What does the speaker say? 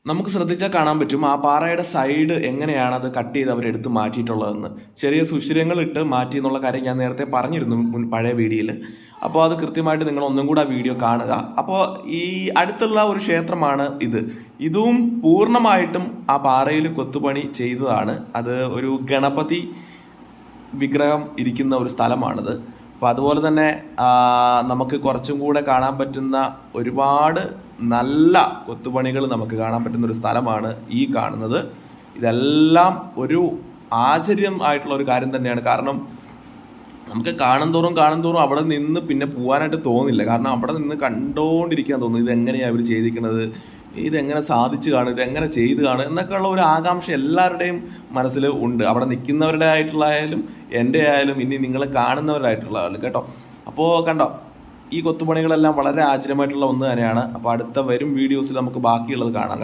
നമുക്ക് ശ്രദ്ധിച്ചാൽ കാണാൻ പറ്റും ആ പാറയുടെ സൈഡ് എങ്ങനെയാണ് അത് കട്ട് ചെയ്ത് അവരെടുത്ത് മാറ്റിയിട്ടുള്ളതെന്ന്. ചെറിയ സുഷിരങ്ങൾ ഇട്ട് മാറ്റി എന്നുള്ള കാര്യം ഞാൻ നേരത്തെ പറഞ്ഞിരുന്നു പഴയ വീഡിയോയിൽ. അപ്പോൾ അത് കൃത്യമായിട്ട് നിങ്ങൾ ഒന്നും കൂടെ ആ വീഡിയോ കാണുക. അപ്പോൾ ഈ അടുത്തുള്ള ഒരു ക്ഷേത്രമാണ് ഇത്. ഇതും പൂർണ്ണമായിട്ടും ആ പാറയിൽ കൊത്തുപണി ചെയ്തതാണ്. അത് ഒരു ഗണപതി വിഗ്രഹം ഇരിക്കുന്ന ഒരു സ്ഥലമാണിത്. അപ്പോൾ അതുപോലെ തന്നെ നമുക്ക് കുറച്ചും കൂടെ കാണാൻ പറ്റുന്ന ഒരുപാട് നല്ല കൊത്തുപണികൾ നമുക്ക് കാണാൻ പറ്റുന്ന ഒരു സ്ഥലമാണ് ഈ കാണുന്നത്. ഇതെല്ലാം ഒരു ആശ്ചര്യം ആയിട്ടുള്ള ഒരു കാര്യം തന്നെയാണ്. കാരണം നമുക്ക് കാണും തോറും അവിടെ നിന്ന് പിന്നെ പോകാനായിട്ട് തോന്നില്ല. കാരണം അവിടെ നിന്ന് കണ്ടുകൊണ്ടിരിക്കാൻ തോന്നുന്നു, ഇതെങ്ങനെയാണ് ഇവർ ചെയ്തിരിക്കുന്നത്, ഇതെങ്ങനെ സാധിച്ചു കാണും, ഇതെങ്ങനെ ചെയ്ത് കാണും എന്നൊക്കെ ഉള്ള ഒരു ആകാംക്ഷ എല്ലാവരുടെയും മനസ്സിൽ ഉണ്ട്. അവിടെ നിൽക്കുന്നവരുടെ ആയിട്ടുള്ളതായാലും എൻ്റെ ആയാലും ഇനി നിങ്ങൾ കാണുന്നവരായിട്ടുള്ളതായാലും കേട്ടോ. അപ്പോൾ കണ്ടോ, ഈ കൊത്തുപണികളെല്ലാം വളരെ ആശ്ചര്യമായിട്ടുള്ള ഒന്ന് തന്നെയാണ്. അപ്പോൾ അടുത്ത വരും വീഡിയോസിൽ നമുക്ക് ബാക്കിയുള്ളത് കാണാം.